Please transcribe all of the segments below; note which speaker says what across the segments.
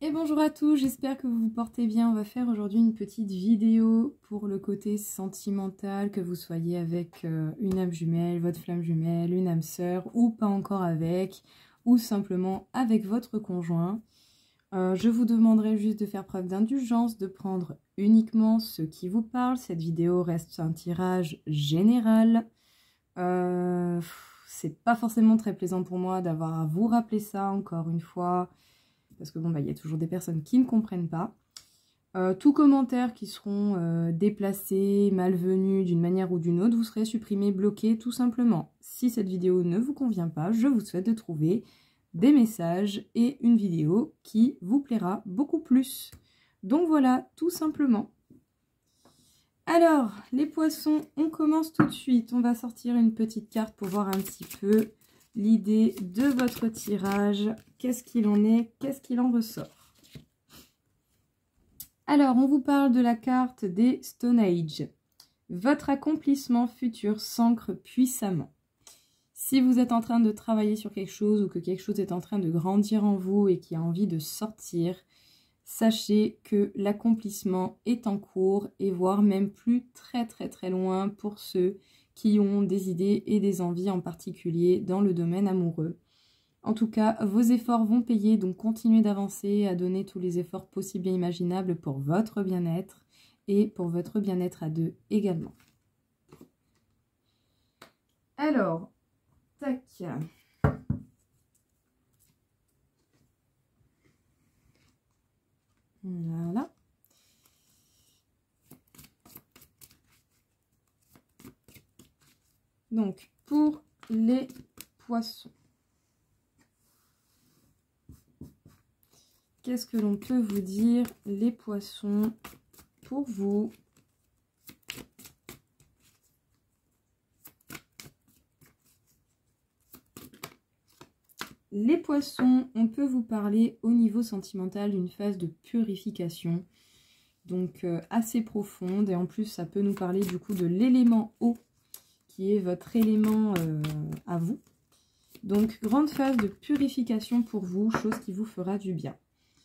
Speaker 1: Et bonjour à tous, j'espère que vous vous portez bien. On va faire aujourd'hui une petite vidéo pour le côté sentimental, que vous soyez avec une âme jumelle, votre flamme jumelle, une âme sœur, ou pas encore avec, ou simplement avec votre conjoint. Je vous demanderai juste de faire preuve d'indulgence, de prendre uniquement ce qui vous parle. Cette vidéo reste un tirage général. C'est pas forcément très plaisant pour moi d'avoir à vous rappeler ça encore une fois. Parce que bon, il y a toujours des personnes qui ne comprennent pas. Tous commentaires qui seront déplacés, malvenus d'une manière ou d'une autre, vous serez supprimés, bloqués tout simplement. Si cette vidéo ne vous convient pas, je vous souhaite de trouver des messages et une vidéo qui vous plaira beaucoup plus. Donc voilà, tout simplement. Alors, les poissons, on commence tout de suite. On va sortir une petite carte pour voir un petit peu l'idée de votre tirage. Qu'est-ce qu'il en est? Qu'est-ce qu'il en ressort? Alors, on vous parle de la carte des Stone Age. Votre accomplissement futur s'ancre puissamment. Si vous êtes en train de travailler sur quelque chose ou que quelque chose est en train de grandir en vous et qui a envie de sortir, sachez que l'accomplissement est en cours et voire même plus très loin pour ceux qui ont des idées et des envies en particulier dans le domaine amoureux. En tout cas, vos efforts vont payer, donc continuez d'avancer, à donner tous les efforts possibles et imaginables pour votre bien-être et pour votre bien-être à deux également. Alors, tac. Voilà. Donc, pour les poissons, qu'est-ce que l'on peut vous dire, les poissons, pour vous? Les poissons, on peut vous parler au niveau sentimental d'une phase de purification, donc assez profonde, et en plus ça peut nous parler du coup de l'élément eau, qui est votre élément à vous. Donc grande phase de purification pour vous, chose qui vous fera du bien.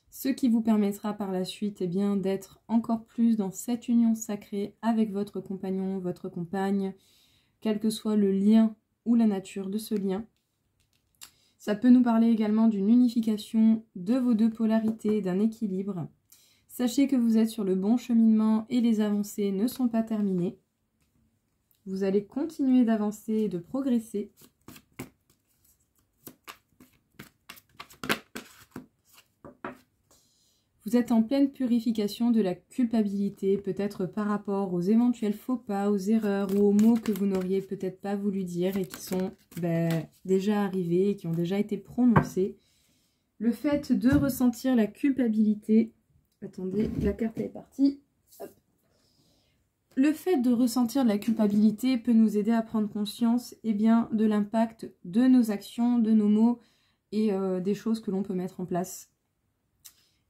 Speaker 1: Ce qui vous permettra par la suite bien, d'être encore plus dans cette union sacrée avec votre compagnon, votre compagne, quel que soit le lien ou la nature de ce lien. Ça peut nous parler également d'une unification de vos deux polarités, d'un équilibre. Sachez que vous êtes sur le bon cheminement et les avancées ne sont pas terminées. Vous allez continuer d'avancer et de progresser. Vous êtes en pleine purification de la culpabilité, peut-être par rapport aux éventuels faux pas, aux erreurs ou aux mots que vous n'auriez peut-être pas voulu dire et qui sont déjà arrivés et qui ont déjà été prononcés. Le fait de ressentir la culpabilité... Attendez, la carte est partie. Hop. Le fait de ressentir de la culpabilité peut nous aider à prendre conscience de l'impact de nos actions, de nos mots et des choses que l'on peut mettre en place.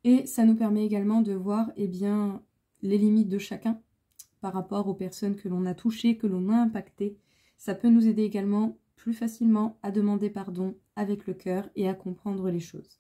Speaker 1: Et ça nous permet également de voir les limites de chacun par rapport aux personnes que l'on a touchées, que l'on a impactées. Ça peut nous aider également plus facilement à demander pardon avec le cœur et à comprendre les choses.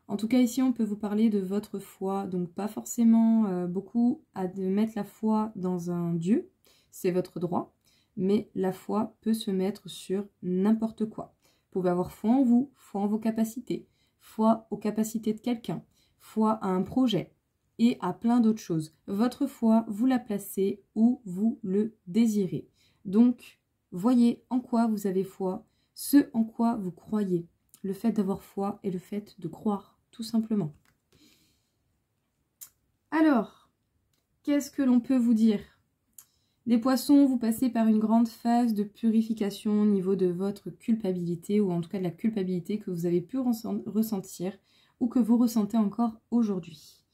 Speaker 1: En tout cas, ici, on peut vous parler de votre foi. Donc, pas forcément beaucoup de mettre la foi dans un Dieu. C'est votre droit. Mais la foi peut se mettre sur n'importe quoi. Vous pouvez avoir foi en vous, foi en vos capacités, foi aux capacités de quelqu'un, foi à un projet et à plein d'autres choses. Votre foi, vous la placez où vous le désirez. Donc, voyez en quoi vous avez foi, ce en quoi vous croyez. Le fait d'avoir foi et le fait de croire, tout simplement. Alors, qu'est-ce que l'on peut vous dire? Les poissons, vous passez par une grande phase de purification au niveau de votre culpabilité, ou en tout cas de la culpabilité que vous avez pu ressentir ou que vous ressentez encore aujourd'hui.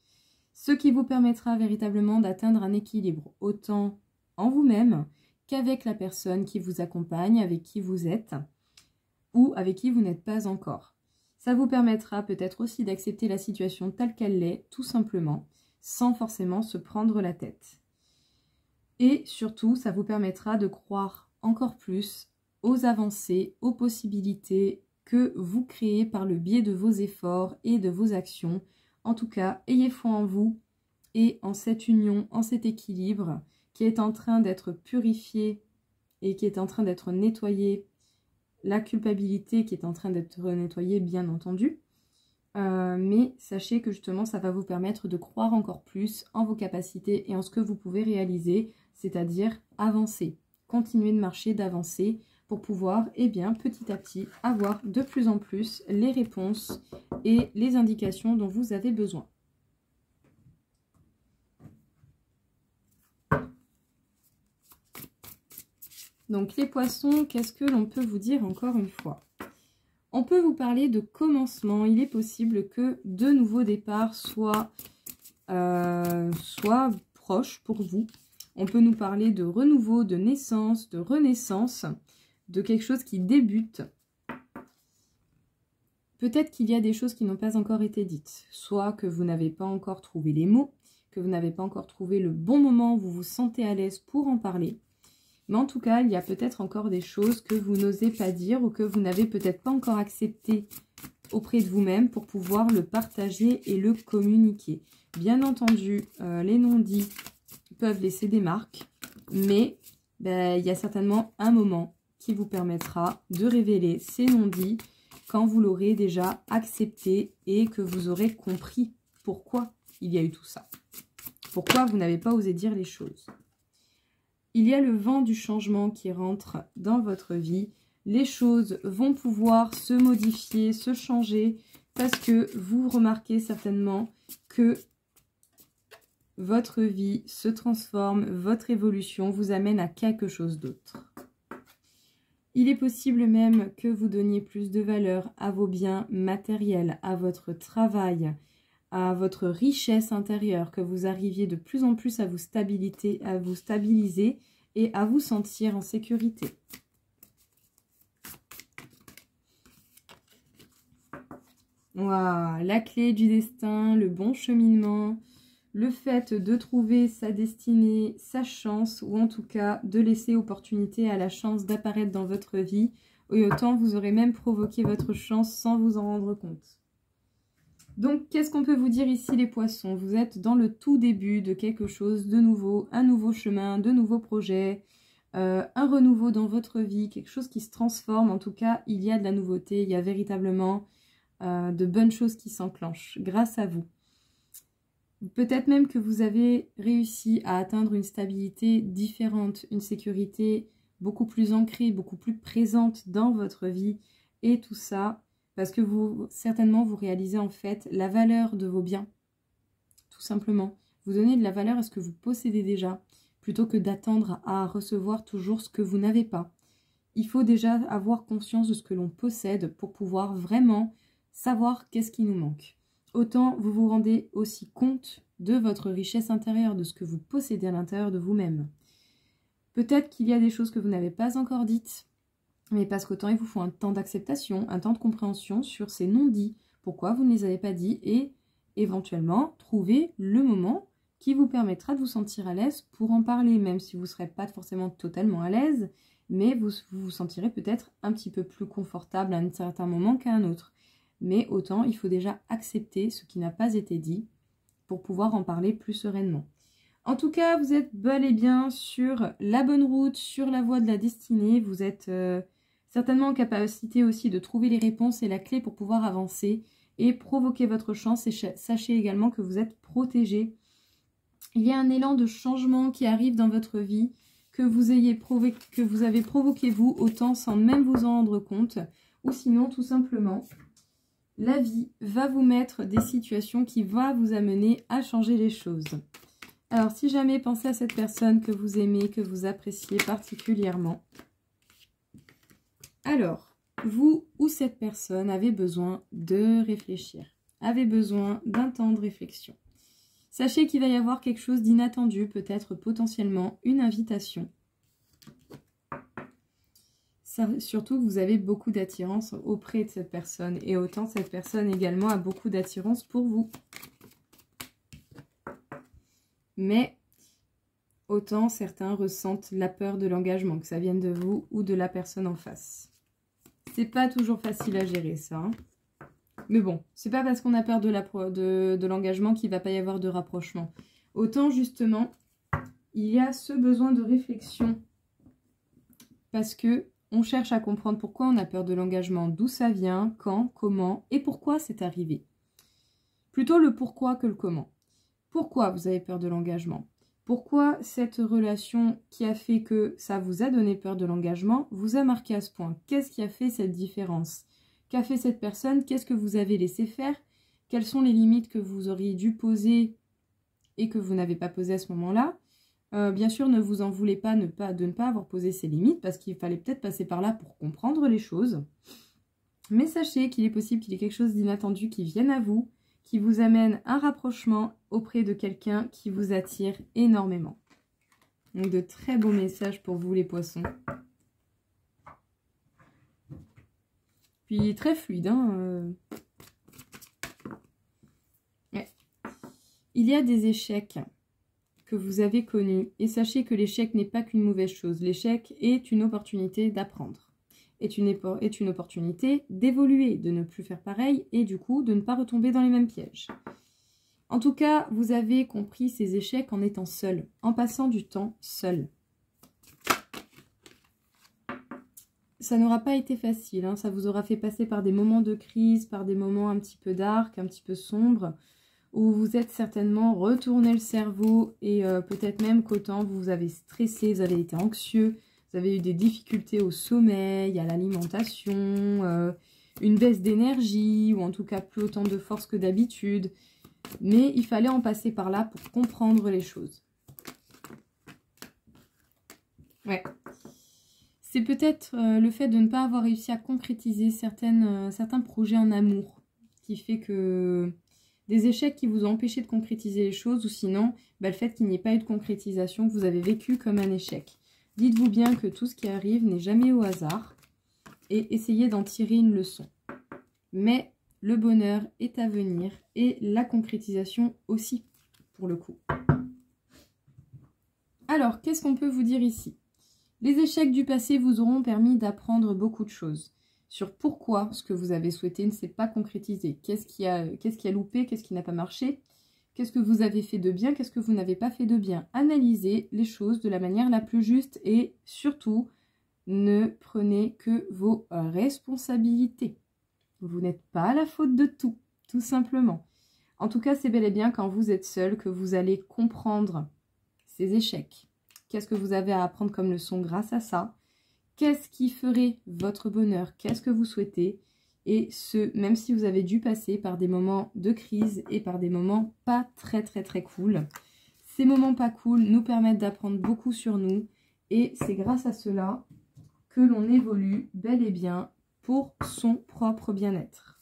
Speaker 1: Ce qui vous permettra véritablement d'atteindre un équilibre, autant en vous-même qu'avec la personne qui vous accompagne, avec qui vous êtes, ou avec qui vous n'êtes pas encore. Ça vous permettra peut-être aussi d'accepter la situation telle qu'elle est, tout simplement, sans forcément se prendre la tête. Et surtout, ça vous permettra de croire encore plus aux avancées, aux possibilités que vous créez par le biais de vos efforts et de vos actions En tout cas, ayez foi en vous et en cette union, en cet équilibre qui est en train d'être purifié et qui est en train d'être nettoyé, la culpabilité qui est en train d'être nettoyée, bien entendu. Mais sachez que justement, ça va vous permettre de croire encore plus en vos capacités et en ce que vous pouvez réaliser, c'est-à-dire avancer, continuer de marcher, d'avancer, pour pouvoir, eh bien, petit à petit, avoir de plus en plus les réponses et les indications dont vous avez besoin. Donc les poissons, qu'est-ce que l'on peut vous dire encore une fois? On peut vous parler de commencement. Il est possible que de nouveaux départs soient proches pour vous. On peut nous parler de renouveau, de naissance, de renaissance, de quelque chose qui débute. Peut-être qu'il y a des choses qui n'ont pas encore été dites. Soit que vous n'avez pas encore trouvé les mots, que vous n'avez pas encore trouvé le bon moment où vous vous sentez à l'aise pour en parler. Mais en tout cas, il y a peut-être encore des choses que vous n'osez pas dire ou que vous n'avez peut-être pas encore accepté auprès de vous-même pour pouvoir le partager et le communiquer. Bien entendu, les non-dits peuvent laisser des marques, mais il y a certainement un moment qui vous permettra de révéler ces non-dits quand vous l'aurez déjà accepté et que vous aurez compris pourquoi il y a eu tout ça. Pourquoi vous n'avez pas osé dire les choses. Il y a le vent du changement qui rentre dans votre vie. Les choses vont pouvoir se modifier, se changer, parce que vous remarquez certainement que votre vie se transforme, votre évolution vous amène à quelque chose d'autre. Il est possible même que vous donniez plus de valeur à vos biens matériels, à votre travail, à votre richesse intérieure, que vous arriviez de plus en plus à vous stabiliser et à vous sentir en sécurité. Wow, la clé du destin, le bon cheminement, le fait de trouver sa destinée, sa chance, ou en tout cas de laisser opportunité à la chance d'apparaître dans votre vie, et autant vous aurez même provoqué votre chance sans vous en rendre compte. Donc, qu'est-ce qu'on peut vous dire ici, les poissons? Vous êtes dans le tout début de quelque chose de nouveau, un nouveau chemin, de nouveaux projets, un renouveau dans votre vie, quelque chose qui se transforme. En tout cas, il y a de la nouveauté, il y a véritablement de bonnes choses qui s'enclenchent grâce à vous. Peut-être même que vous avez réussi à atteindre une stabilité différente, une sécurité beaucoup plus ancrée, beaucoup plus présente dans votre vie. Et tout ça, parce que certainement, vous réalisez en fait la valeur de vos biens. Tout simplement. Vous donnez de la valeur à ce que vous possédez déjà, plutôt que d'attendre à recevoir toujours ce que vous n'avez pas. Il faut déjà avoir conscience de ce que l'on possède pour pouvoir vraiment savoir qu'est-ce qui nous manque. Autant vous vous rendez aussi compte de votre richesse intérieure, de ce que vous possédez à l'intérieur de vous-même. Peut-être qu'il y a des choses que vous n'avez pas encore dites, mais parce qu'autant il vous faut un temps d'acceptation, un temps de compréhension sur ces non-dits, pourquoi vous ne les avez pas dit, et éventuellement trouver le moment qui vous permettra de vous sentir à l'aise pour en parler, même si vous ne serez pas forcément totalement à l'aise, mais vous vous sentirez peut-être un petit peu plus confortable à un certain moment qu'à un autre. Mais autant, il faut déjà accepter ce qui n'a pas été dit pour pouvoir en parler plus sereinement. En tout cas, vous êtes bel et bien sur la bonne route, sur la voie de la destinée. Vous êtes certainement en capacité aussi de trouver les réponses et la clé pour pouvoir avancer et provoquer votre chance. Et sachez également que vous êtes protégé. Il y a un élan de changement qui arrive dans votre vie, que vous avez provoqué vous, autant sans même vous en rendre compte, ou sinon tout simplement, la vie va vous mettre des situations qui vont vous amener à changer les choses. Alors, si jamais pensez à cette personne que vous aimez, que vous appréciez particulièrement, alors, vous ou cette personne avez besoin de réfléchir, avez besoin d'un temps de réflexion. Sachez qu'il va y avoir quelque chose d'inattendu, peut-être potentiellement une invitation. Surtout que vous avez beaucoup d'attirance auprès de cette personne. Et autant cette personne également a beaucoup d'attirance pour vous. Mais autant certains ressentent la peur de l'engagement, que ça vienne de vous ou de la personne en face. C'est pas toujours facile à gérer ça. Hein. Mais bon, c'est pas parce qu'on a peur de l'engagement qu'il va pas y avoir de rapprochement. Autant justement, il y a ce besoin de réflexion parce que on cherche à comprendre pourquoi on a peur de l'engagement, d'où ça vient, quand, comment et pourquoi c'est arrivé. Plutôt le pourquoi que le comment. Pourquoi vous avez peur de l'engagement? Pourquoi cette relation qui a fait que ça vous a donné peur de l'engagement vous a marqué à ce point? Qu'est-ce qui a fait cette différence? Qu'a fait cette personne? Qu'est-ce que vous avez laissé faire? Quelles sont les limites que vous auriez dû poser et que vous n'avez pas posées à ce moment-là? Bien sûr, ne vous en voulez pas de ne pas avoir posé ces limites parce qu'il fallait peut-être passer par là pour comprendre les choses. Mais sachez qu'il est possible qu'il y ait quelque chose d'inattendu qui vienne à vous, qui vous amène un rapprochement auprès de quelqu'un qui vous attire énormément. Donc de très beaux messages pour vous les poissons. Puis très fluide, hein. Ouais. Il y a des échecs que vous avez connus et sachez que l'échec n'est pas qu'une mauvaise chose. L'échec est une opportunité d'apprendre. Est une opportunité d'évoluer, de ne plus faire pareil et du coup de ne pas retomber dans les mêmes pièges. En tout cas, vous avez compris ces échecs en étant seul, en passant du temps seul. Ça n'aura pas été facile, hein, ça vous aura fait passer par des moments de crise, par des moments un petit peu dark, un petit peu sombres, où vous êtes certainement retourné le cerveau et peut-être même qu'autant vous avez stressé, vous avez été anxieux, vous avez eu des difficultés au sommeil, à l'alimentation, une baisse d'énergie ou en tout cas plus autant de force que d'habitude. Mais il fallait en passer par là pour comprendre les choses. Ouais. C'est peut-être le fait de ne pas avoir réussi à concrétiser certains projets en amour qui fait que des échecs qui vous ont empêché de concrétiser les choses ou sinon le fait qu'il n'y ait pas eu de concrétisation que vous avez vécu comme un échec. Dites-vous bien que tout ce qui arrive n'est jamais au hasard et essayez d'en tirer une leçon. Mais le bonheur est à venir et la concrétisation aussi, pour le coup. Alors, qu'est-ce qu'on peut vous dire ici? Les échecs du passé vous auront permis d'apprendre beaucoup de choses sur pourquoi ce que vous avez souhaité ne s'est pas concrétisé. Qu'est-ce qui a loupé, qu'est-ce qui n'a pas marché, qu'est-ce que vous avez fait de bien, qu'est-ce que vous n'avez pas fait de bien. Analysez les choses de la manière la plus juste et surtout, ne prenez que vos responsabilités. Vous n'êtes pas à la faute de tout, tout simplement. En tout cas, c'est bel et bien quand vous êtes seul que vous allez comprendre ces échecs. Qu'est-ce que vous avez à apprendre comme leçon grâce à ça? Qu'est-ce qui ferait votre bonheur? Qu'est-ce que vous souhaitez? Et ce, même si vous avez dû passer par des moments de crise et par des moments pas très cool. Ces moments pas cool nous permettent d'apprendre beaucoup sur nous. Et c'est grâce à cela que l'on évolue bel et bien pour son propre bien-être.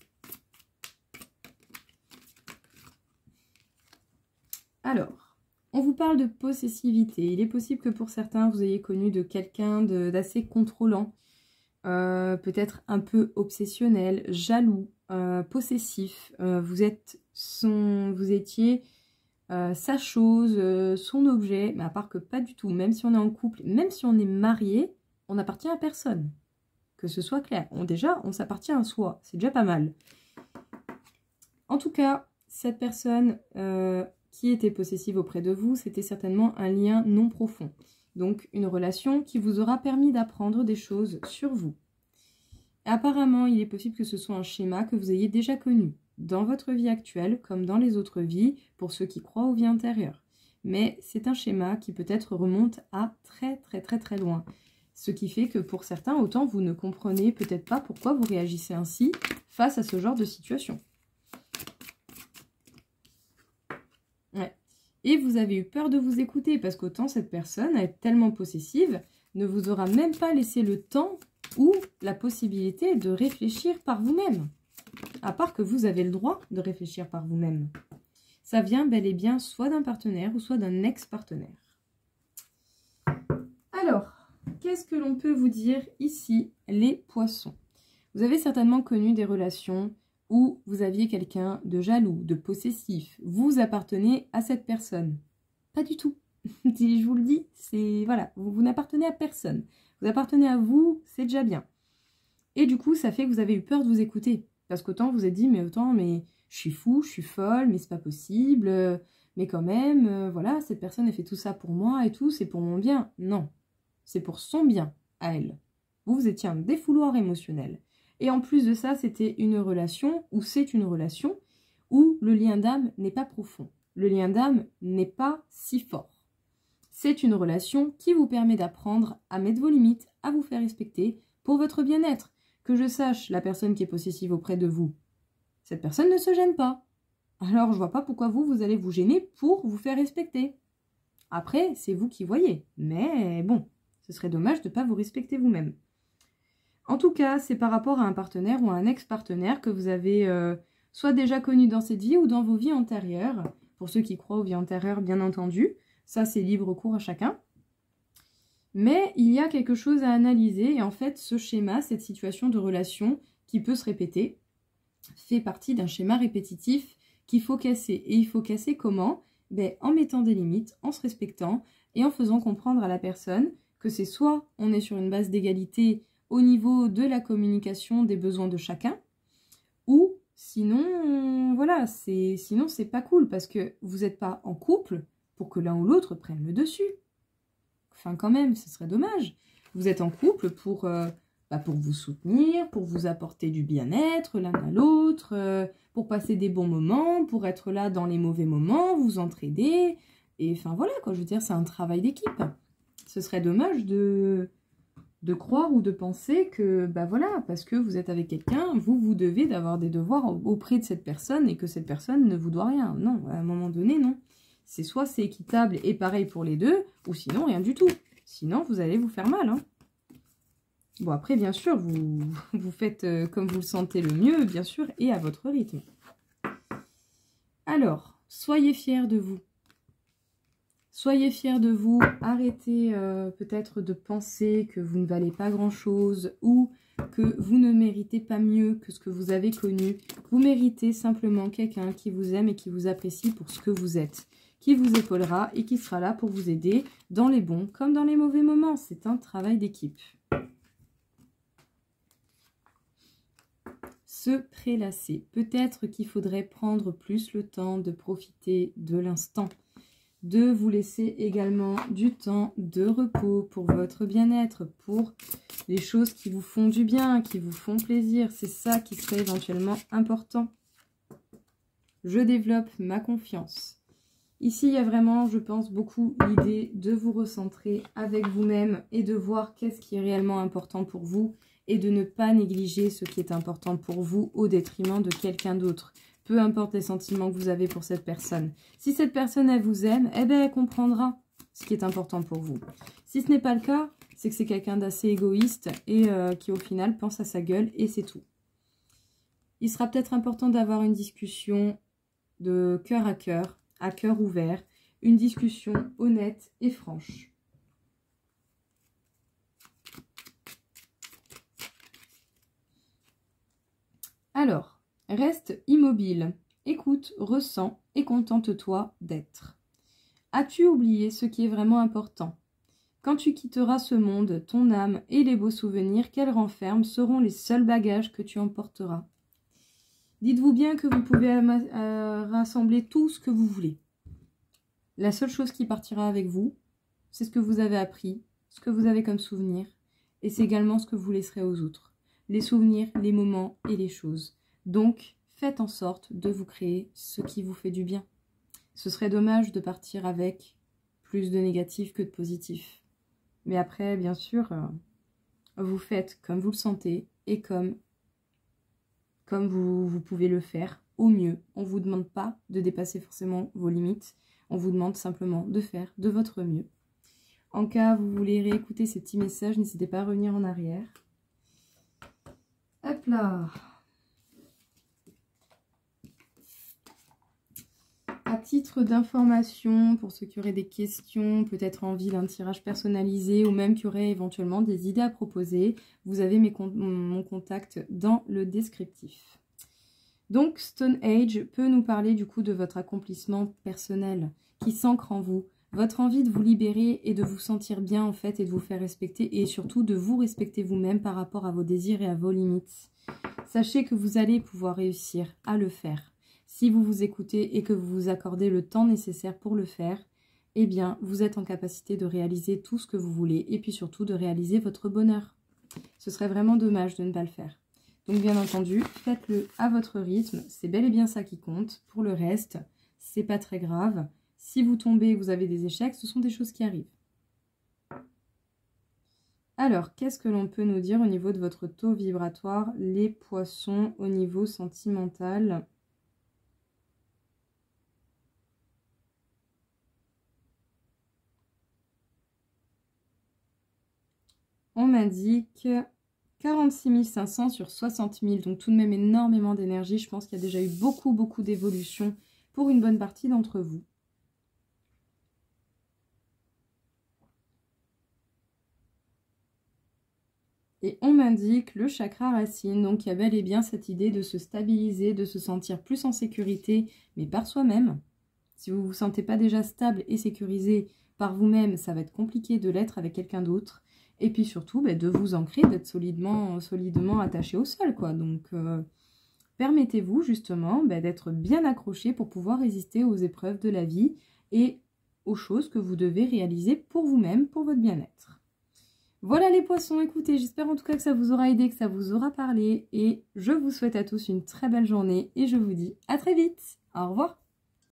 Speaker 1: Alors, on vous parle de possessivité. Il est possible que pour certains, vous ayez connu de quelqu'un d'assez contrôlant, peut-être un peu obsessionnel, jaloux, possessif. Vous étiez sa chose, son objet, mais à part que pas du tout. Même si on est en couple, même si on est marié, on n'appartient à personne. Que ce soit clair. Déjà, on s'appartient à soi. C'est déjà pas mal. En tout cas, cette personne qui était possessive auprès de vous, c'était certainement un lien non profond. Donc, une relation qui vous aura permis d'apprendre des choses sur vous. Apparemment, il est possible que ce soit un schéma que vous ayez déjà connu dans votre vie actuelle, comme dans les autres vies, pour ceux qui croient aux vies antérieures. Mais c'est un schéma qui peut-être remonte à très loin. Ce qui fait que pour certains, autant vous ne comprenez peut-être pas pourquoi vous réagissez ainsi face à ce genre de situation. Ouais. Et vous avez eu peur de vous écouter parce qu'autant cette personne, elle est tellement possessive, ne vous aura même pas laissé le temps ou la possibilité de réfléchir par vous-même. À part que vous avez le droit de réfléchir par vous-même. Ça vient bel et bien soit d'un partenaire ou soit d'un ex-partenaire. Alors, qu'est-ce que l'on peut vous dire ici, les poissons? Vous avez certainement connu des relations où vous aviez quelqu'un de jaloux, de possessif. Vous appartenez à cette personne. Pas du tout. Si je vous le dis, c'est voilà, vous n'appartenez à personne. Vous appartenez à vous, c'est déjà bien. Et du coup, ça fait que vous avez eu peur de vous écouter. Parce qu'autant vous êtes dit, mais autant, mais je suis fou, je suis folle, mais c'est pas possible, mais quand même, voilà, cette personne, elle fait tout ça pour moi et tout, c'est pour mon bien. Non, c'est pour son bien, à elle. Vous étiez un défouloir émotionnel. Et en plus de ça, c'était une relation, ou c'est une relation, où le lien d'âme n'est pas profond. Le lien d'âme n'est pas si fort. C'est une relation qui vous permet d'apprendre à mettre vos limites, à vous faire respecter pour votre bien-être. Que je sache, la personne qui est possessive auprès de vous, cette personne ne se gêne pas. Alors je vois pas pourquoi vous allez vous gêner pour vous faire respecter. Après, c'est vous qui voyez. Mais bon, ce serait dommage de ne pas vous respecter vous-même. En tout cas, c'est par rapport à un partenaire ou à un ex-partenaire que vous avez soit déjà connu dans cette vie ou dans vos vies antérieures. Pour ceux qui croient aux vies antérieures, bien entendu. Ça, c'est libre cours à chacun. Mais il y a quelque chose à analyser. Et en fait, ce schéma, cette situation de relation qui peut se répéter, fait partie d'un schéma répétitif qu'il faut casser. Et il faut casser comment? Ben, en mettant des limites, en se respectant et en faisant comprendre à la personne que c'est soit on est sur une base d'égalité au niveau de la communication des besoins de chacun, ou sinon, voilà, sinon c'est pas cool parce que vous n'êtes pas en couple pour que l'un ou l'autre prenne le dessus. Enfin quand même, ce serait dommage. Vous êtes en couple pour vous soutenir, pour vous apporter du bien-être l'un à l'autre, pour passer des bons moments, pour être là dans les mauvais moments, vous entraider. Et enfin voilà, quoi, je veux dire, c'est un travail d'équipe. Ce serait dommage de croire ou de penser que, voilà, parce que vous êtes avec quelqu'un, vous devez d'avoir des devoirs auprès de cette personne et que cette personne ne vous doit rien. Non, à un moment donné, non. C'est soit c'est équitable et pareil pour les deux, ou sinon rien du tout. Sinon, vous allez vous faire mal, hein. Bon, après, bien sûr, vous faites comme vous le sentez le mieux, bien sûr, et à votre rythme. Alors, soyez fiers de vous. Soyez fiers de vous. Arrêtez peut-être de penser que vous ne valez pas grand-chose ou que vous ne méritez pas mieux que ce que vous avez connu. Vous méritez simplement quelqu'un qui vous aime et qui vous apprécie pour ce que vous êtes, qui vous épaulera et qui sera là pour vous aider dans les bons comme dans les mauvais moments. C'est un travail d'équipe. Se prélasser. Peut-être qu'il faudrait prendre plus le temps de profiter de l'instant, de vous laisser également du temps de repos pour votre bien-être, pour les choses qui vous font du bien, qui vous font plaisir. C'est ça qui serait éventuellement important. Je développe ma confiance. Ici, il y a vraiment, je pense, beaucoup l'idée de vous recentrer avec vous-même et de voir qu'est-ce qui est réellement important pour vous et de ne pas négliger ce qui est important pour vous au détriment de quelqu'un d'autre. Peu importe les sentiments que vous avez pour cette personne. Si cette personne, elle vous aime, eh bien, elle comprendra ce qui est important pour vous. Si ce n'est pas le cas, c'est que c'est quelqu'un d'assez égoïste et qui, au final, pense à sa gueule et c'est tout. Il sera peut-être important d'avoir une discussion de cœur à cœur ouvert, une discussion honnête et franche. Alors, reste immobile, écoute, ressens et contente-toi d'être. As-tu oublié ce qui est vraiment important? Quand tu quitteras ce monde, ton âme et les beaux souvenirs qu'elle renferme seront les seuls bagages que tu emporteras. Dites-vous bien que vous pouvez rassembler tout ce que vous voulez. La seule chose qui partira avec vous, c'est ce que vous avez appris, ce que vous avez comme souvenir, et c'est également ce que vous laisserez aux autres. Les souvenirs, les moments et les choses. Donc, faites en sorte de vous créer ce qui vous fait du bien. Ce serait dommage de partir avec plus de négatif que de positif. Mais après, bien sûr, vous faites comme vous le sentez et comme vous pouvez le faire au mieux. On ne vous demande pas de dépasser forcément vos limites. On vous demande simplement de faire de votre mieux. En cas où vous voulez réécouter ces petits messages, n'hésitez pas à revenir en arrière. Hop là. À titre d'information, pour ceux qui auraient des questions, peut-être envie d'un tirage personnalisé ou même qui auraient éventuellement des idées à proposer, vous avez mon contact dans le descriptif. Donc, Stone Age peut nous parler du coup de votre accomplissement personnel qui s'ancre en vous, votre envie de vous libérer et de vous sentir bien en fait et de vous faire respecter et surtout de vous respecter vous-même par rapport à vos désirs et à vos limites. Sachez que vous allez pouvoir réussir à le faire. Si vous vous écoutez et que vous vous accordez le temps nécessaire pour le faire, eh bien, vous êtes en capacité de réaliser tout ce que vous voulez et puis surtout de réaliser votre bonheur. Ce serait vraiment dommage de ne pas le faire. Donc bien entendu, faites-le à votre rythme, c'est bel et bien ça qui compte. Pour le reste, c'est pas très grave. Si vous tombez, vous avez des échecs, ce sont des choses qui arrivent. Alors, qu'est-ce que l'on peut nous dire au niveau de votre taux vibratoire, les poissons, au niveau sentimental ? On m'indique 46 500 sur 60 000, donc tout de même énormément d'énergie. Je pense qu'il y a déjà eu beaucoup d'évolution pour une bonne partie d'entre vous. Et on m'indique le chakra racine, donc il y a bel et bien cette idée de se stabiliser, de se sentir plus en sécurité, mais par soi-même. Si vous ne vous sentez pas déjà stable et sécurisé par vous-même, ça va être compliqué de l'être avec quelqu'un d'autre. Et puis surtout, de vous ancrer, d'être solidement attaché au sol, quoi. Donc, permettez-vous justement d'être bien accroché pour pouvoir résister aux épreuves de la vie et aux choses que vous devez réaliser pour vous-même, pour votre bien-être. Voilà les poissons, écoutez, j'espère en tout cas que ça vous aura aidé, que ça vous aura parlé. Et je vous souhaite à tous une très belle journée et je vous dis à très vite. Au revoir.